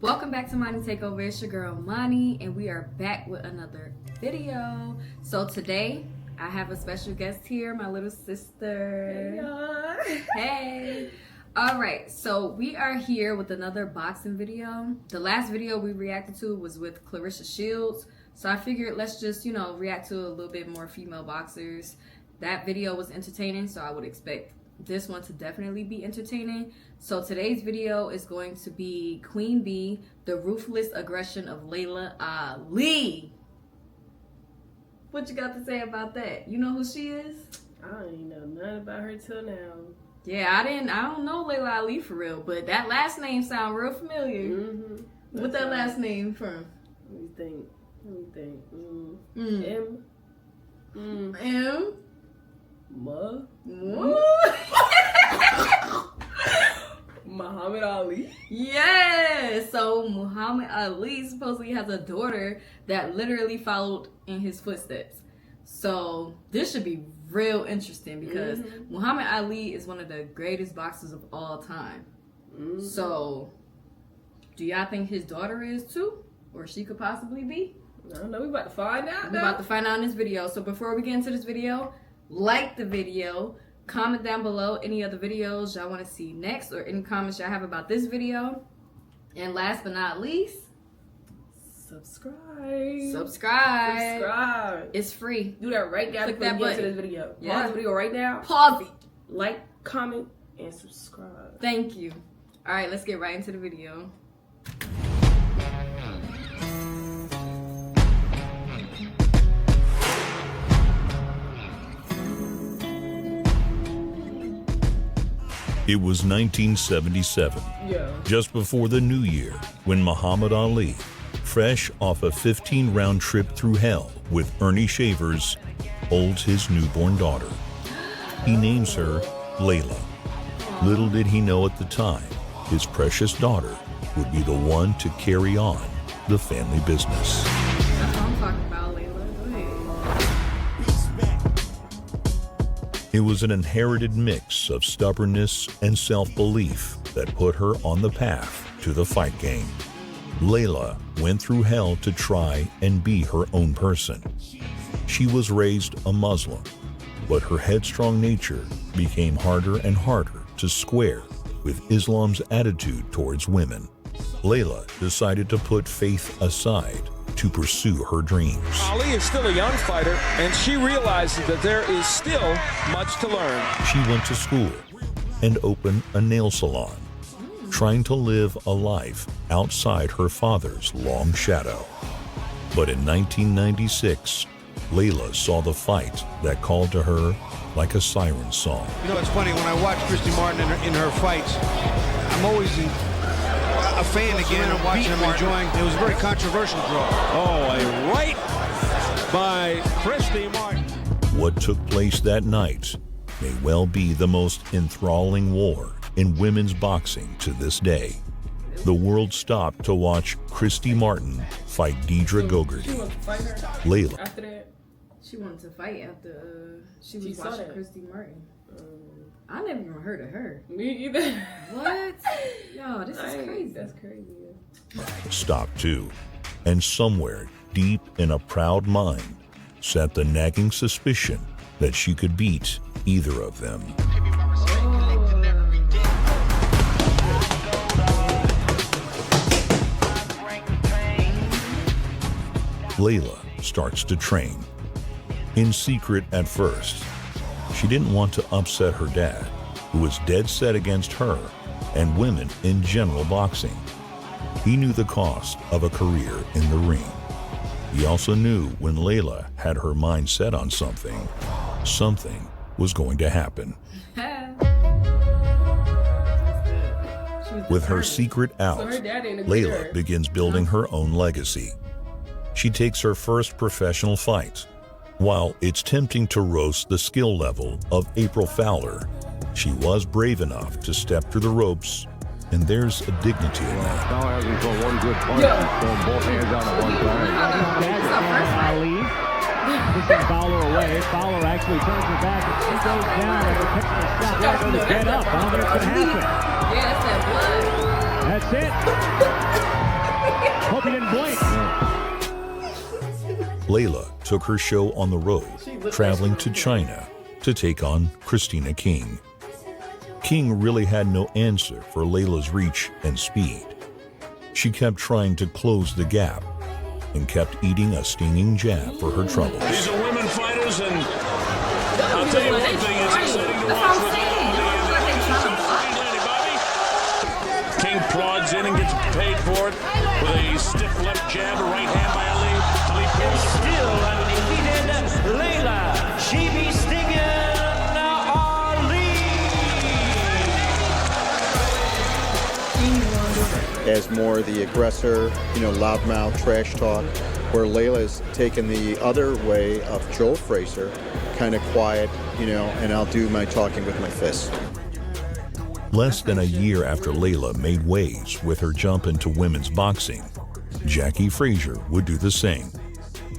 Welcome back to Money Takeover. It's your girl Money, and we are back with another video. So today I have a special guest here, my little sister. Hey. All right, so we are here with another boxing video. The last video we reacted to was with Clarissa Shields, so I figured let's just, react to a little bit more female boxers. That video was entertaining, so I would expect this one to definitely be entertaining. So today's video is going to be Queen Bee, the ruthless aggression of lailaali. What you got to say about that? You know who she is? I don't even know nothing about her till now. Yeah, I don't know lailaali for real, but that last name sound real familiar. What that last name from? Let me think. M? Muhammad Ali. Yeah, so Muhammad Ali supposedly has a daughter that literally followed in his footsteps. So this should be real interesting because Muhammad Ali is one of the greatest boxers of all time. So do y'all think his daughter is too? Or she could possibly be? I don't know. We about to find out. We're about to find out in this video. So before we get into this video, like the video, comment down below any other videos y'all want to see next or any comments y'all have about this video. And last but not least, subscribe. It's free. Do that right now. Click that button. To this video. Yeah. Pause the video right now. Pause it. Like, comment, and subscribe. Thank you. All right, let's get right into the video. It was 1977, just before the new year, when Muhammad Ali, fresh off a 15-round trip through hell with Ernie Shavers, holds his newborn daughter. He names her Laila. Little did he know at the time, his precious daughter would be the one to carry on the family business. That's what I'm talking about, Laila. Go ahead. It was an inherited mix of stubbornness and self-belief that put her on the path to the fight game. Laila went through hell to try and be her own person. She was raised a Muslim, but her headstrong nature became harder and harder to square with Islam's attitude towards women. Laila decided to put faith aside to pursue her dreams. Ali is still a young fighter, and she realizes that there is still much to learn. She went to school and opened a nail salon, trying to live a life outside her father's long shadow. But in 1996, Laila saw the fight that called to her like a siren song. You know, it's funny, when I watch Christy Martin in her fights, I'm always a fan again. I'm watching them, enjoying. It was a very controversial draw. Oh, a right by Christy Martin. What took place that night may well be the most enthralling war in women's boxing to this day. The world stopped to watch Christy Martin fight Deidre Gogarty. Laila. After that, She wanted to fight after she was watching Christy Martin. I never even heard of her. me either. What? Yo, this is crazy. That's crazy. Stopped too, and somewhere deep in a proud mind sat the nagging suspicion that she could beat either of them. Laila starts to train. In secret at first, she didn't want to upset her dad, who was dead set against her and women in general boxing. He knew the cost of a career in the ring. He also knew when Laila had her mind set on something, something was going to happen. With her secret out, Laila begins building her own legacy. She takes her first professional fight. While it's tempting to roast the skill level of April Fowler, she was brave enough to step through the ropes, and there's a dignity in that. Fowler hasn't thrown one good punch. He's thrown both hands out at one time. Ali pushing Fowler away. Fowler actually turns her back and she goes down and the picture is shot. They're going to get up. I don't think it's going to happen. Yeah, that's that blood. That's it. didn't blink. Laila took her show on the road, traveling to China to take on Christina King. King really had no answer for Laila's reach and speed. She kept trying to close the gap and kept eating a stinging jab for her troubles. These are women fighters, and I'll tell you one thing, it's exciting to watch with King plods in and gets paid for it with a stiff left jab, a right hand by Ali. Still undefeated, Laila. She be stinging Ali. As more the aggressor, loudmouth, trash talk, where Laila's taken the other way of Joe Frazier, kind of quiet, and I'll do my talking with my fists. Less than a year after Laila made waves with her jump into women's boxing, Jackie Frazier would do the same.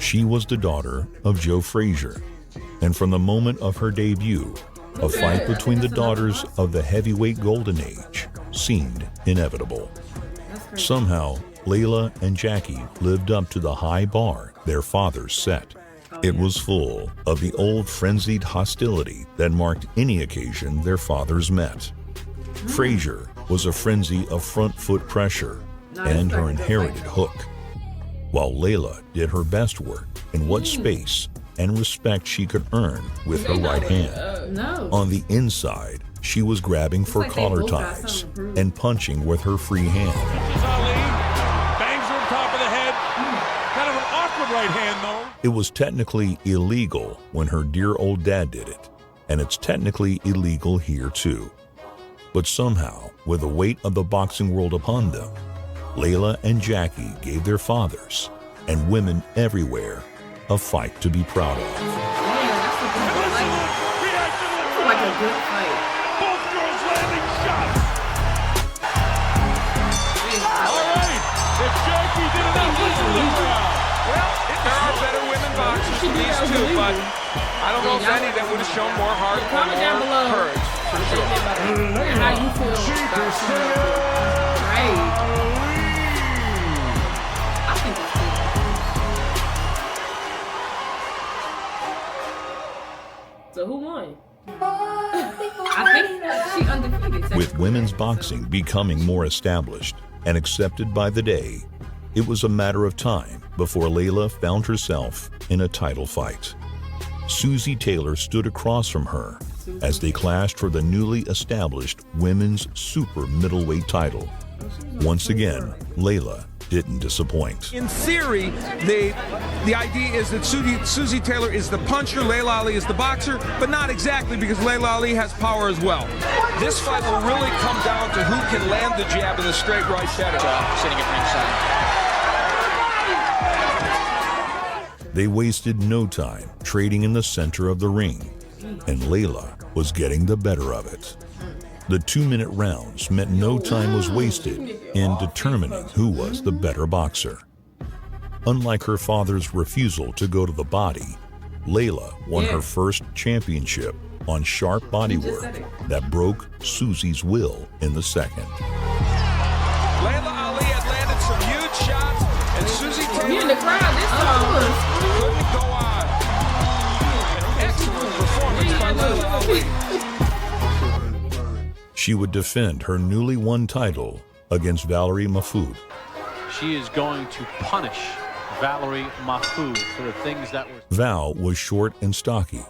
She was the daughter of Joe Frazier, and from the moment of her debut, a fight between the daughters of the heavyweight golden age seemed inevitable. Somehow, Laila and Jackie lived up to the high bar their fathers set. It was full of the old frenzied hostility that marked any occasion their fathers met. Frazier was a frenzy of front foot pressure and her inherited hook, while Laila did her best work in what space and respect she could earn with her right hand. On the inside, she was grabbing for collar ties and punching with her free hand. Ali bangs her on top of the head. Kind of an awkward right hand, though. It was technically illegal when her dear old dad did it, and it's technically illegal here too. But somehow, with the weight of the boxing world upon them, Laila and Jackie gave their fathers and women everywhere a fight to be proud of. Like a good fight. Both girls landing shots. All right, if Jackie did enough, listen to the crowd. Well, there are better women boxers than these two, but I don't know if any that would have shown more heart or Comment down more below. courage. For sure. How you feel? Right. I think that's good. So who won? I think she undefeated. With women's boxing becoming more established and accepted by the day, it was a matter of time before Laila found herself in a title fight. Susie Taylor stood across from her as they clashed for the newly established women's super middleweight title. Once again, Laila didn't disappoint. In theory, the idea is that Susie Taylor is the puncher, lailaali is the boxer, but not exactly, because lailaali has power as well. This fight will really come down to who can land the jab in the straight right setter. Sitting at ringside. They wasted no time trading in the center of the ring, and Laila was getting the better of it. The 2-minute rounds meant no time was wasted in determining who was the better boxer. Unlike her father's refusal to go to the body, Laila won her first championship on sharp bodywork that broke Susie's will in the second. Lailaali had landed some huge shots, and Susie Taylor You in the crowd this time. couldn't go on. An excellent performance by Lailaali. She would defend her newly won title against Valerie Mahfoud. She is going to punish Valerie Mahfoud for the things that were... Val was short and stocky,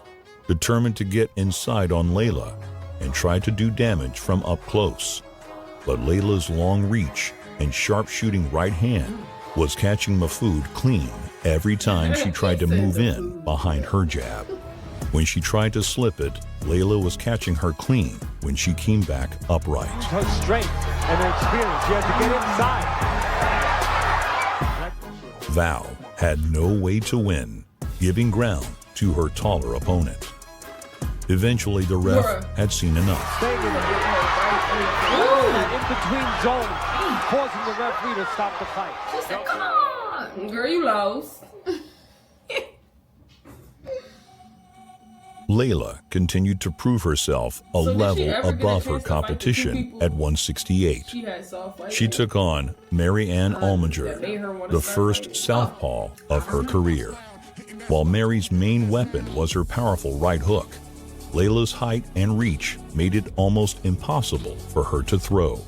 determined to get inside on Laila and try to do damage from up close. But Laila's long reach and sharp-shooting right hand was catching Mahfoud clean every time she tried to move in behind her jab. When she tried to slip it, Laila was catching her clean when she came back upright. Her strength and her experience. She has to get inside. Val had no way to win, giving ground to her taller opponent. Eventually, the ref had seen enough. Staying in between zones, causing the referee to stop the fight. She said, come on. Girl, you lost. Laila continued to prove herself a level above her competition at 168. She took on Mary Ann Almanger, the first southpaw of her career. While Mary's main weapon was her powerful right hook, Laila's height and reach made it almost impossible for her to throw.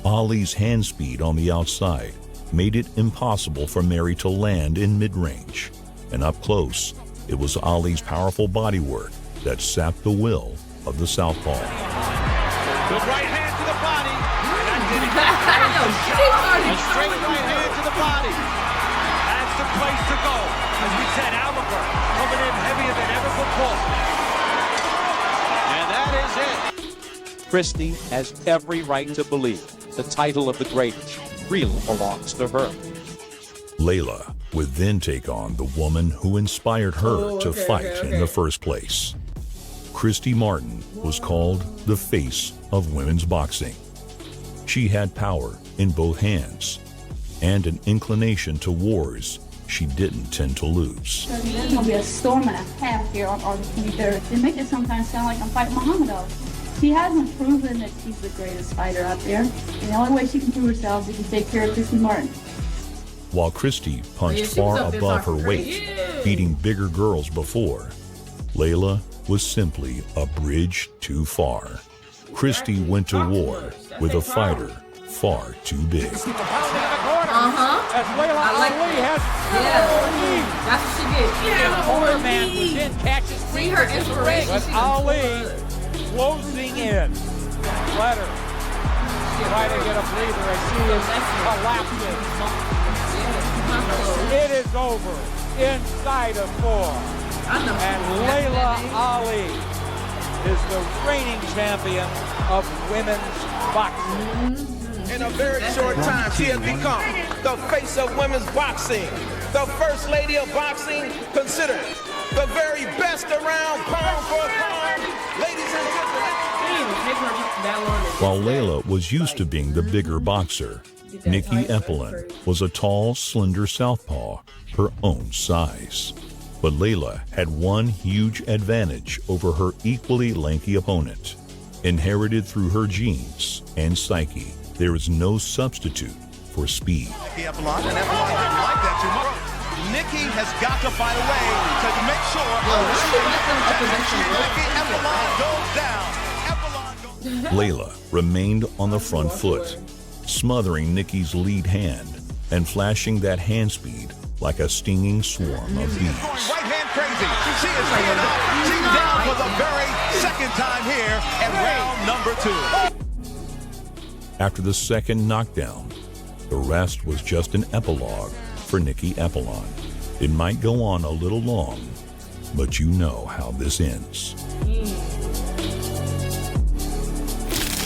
Ali's hand speed on the outside made it impossible for Mary to land in mid-range, and up close, it was Ali's powerful bodywork that sapped the will of the southpaw. Good right hand to the body. That did it. A straight right hand to the body. That's the place to go. As we said, Almanger coming in heavier than ever before. And that is it. Christy has every right to believe the title of the greatest really belongs to her. Laila would then take on the woman who inspired her to fight in the first place. Christy Martin was called the face of women's boxing. She had power in both hands and an inclination to wars she didn't tend to lose. There's going to be a storm and a half here on August 23rd. They make it sometimes sound like I'm fighting muhammadali. She hasn't proven that she's the greatest fighter out there. And the only way she can prove herself is to take care of Christy Martin. While Christy punched far above her weight, beating bigger girls before, Laila was simply a bridge too far. Christy went to war with a fighter far too big. As lailaali has That's what she did. the older man was in, catches See her inspiration. but Ali closing in. Let her try to get a breather as she is collapsing. It is over inside of 4. And lailaali is the reigning champion of women's boxing. In a very short time, she has become the face of women's boxing, the first lady of boxing, considered the very best around pound for pound. Ladies and gentlemen. While Laila was used to being the bigger boxer, Nikki Epelin was a tall, slender southpaw, her own size. But Laila had one huge advantage over her equally lanky opponent. Inherited through her genes and psyche, there is no substitute for speed. Nikki Epelin, and Epelin didn't like that too much. Nikki has got to find a way to make sure Nikki Epelin goes down. Laila remained on the front foot, smothering Nikki's lead hand and flashing that hand speed like a stinging swarm of bees. Right hand crazy. She is getting up. She's down for the very second time here in round number 2. After the second knockdown, the rest was just an epilogue for Nikki Epelin. It might go on a little long, but you know how this ends.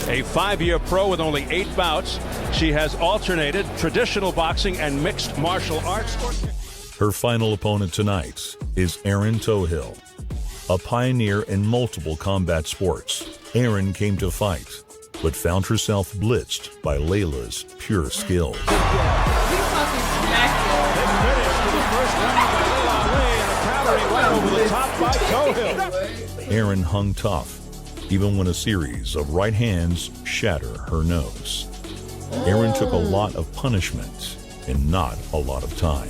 A 5-year pro with only 8 bouts, she has alternated traditional boxing and mixed martial arts. Her final opponent tonight is Erin Tohill. A pioneer in multiple combat sports, Erin came to fight, but found herself blitzed by Laila's pure skill. Erin hung tough, even when a series of right hands shatter her nose. Erin took a lot of punishment and not a lot of time.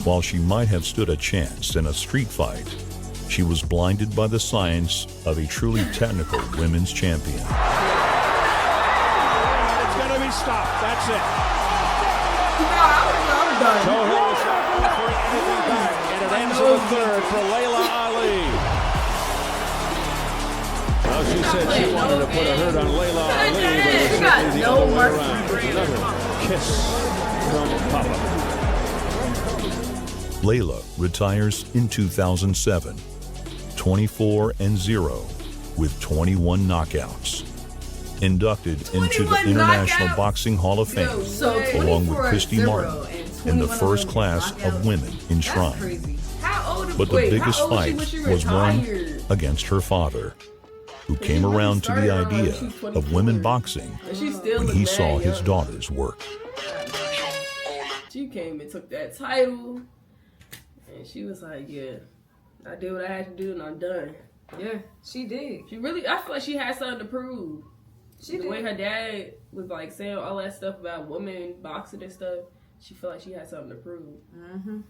While she might have stood a chance in a street fight, she was blinded by the science of a truly technical women's champion. It's going to be stopped. That's it. I'm done. Tohill is not offering anything back, and it ends in the third for lailaali. Well, she said she wanted to put a hurt on lailaali, but it was certainly the other way around. Another kiss from Papa. Laila retires in 2007, 24-0 with 21 knockouts. Inducted into the International Boxing Hall of Fame, along with Christy Martin in the first class of women enshrined. But the biggest fight was one against her father, who came around to the idea of women boxing when he saw his daughters work. She came and took that title, and she was like, yeah, I did what I had to do and I'm done. Yeah, she did. She really, I feel like she had something to prove. She the did. way her dad was like saying all that stuff about women boxing and stuff, she felt like she had something to prove. Mm-hmm.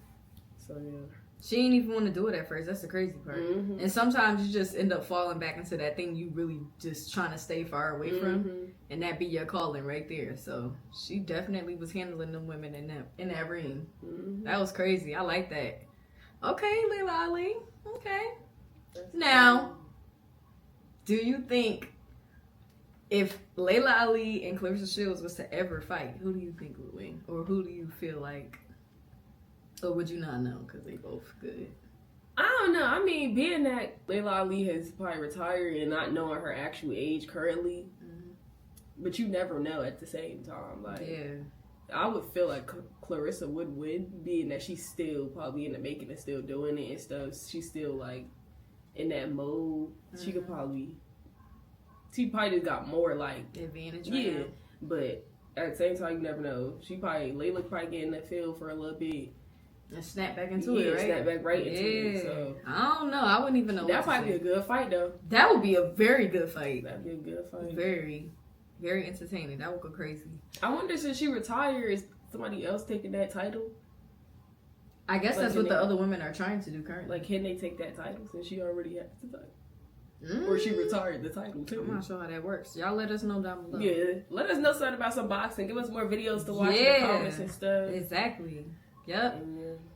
So yeah. She didn't even want to do it at first. That's the crazy part. Mm-hmm. And sometimes you just end up falling back into that thing you really just trying to stay far away from, and that be your calling right there. So she definitely was handling them women in that ring. Mm-hmm. That was crazy. I like that. Okay, lailaali. Okay. Now, do you think if lailaali and Clarissa Shields was to ever fight, who do you think would win? Or who do you feel like, or would you not know because they both good? I don't know. I mean, being that lailaali has probably retired and not knowing her actual age currently, but you never know at the same time. Like, yeah. I would feel like Clarissa would win, being that she's still probably in the making and still doing it and stuff. She's still like in that mode. She could probably, she probably just got more like advantage. Yeah, right now. But at the same time, you never know. Laila probably get in that field for a little bit. And snap back into it, right? Snap back right into it. So I don't know. I wouldn't even know. That might be a good fight, though. That would be a very good fight. That'd be a good fight. Very, very entertaining. That would go crazy. I wonder, since she retired, is somebody else taking that title? I guess that's what the other women are trying to do currently. Like, can they take that title since she already has the title? Or she retired the title too? I'm not sure how that works. Y'all let us know down below. Yeah, let us know something about some boxing. Give us more videos to watch in the comments and stuff. Exactly. Yep.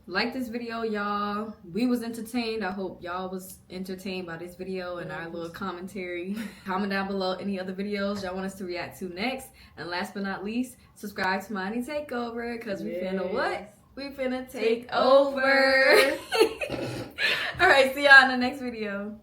Like this video, y'all. We was entertained. I hope y'all was entertained by this video and our little commentary. Comment down below any other videos y'all want us to react to next. And last but not least, subscribe to Money Takeover, because we finna what? We finna take over. All right, see y'all in the next video.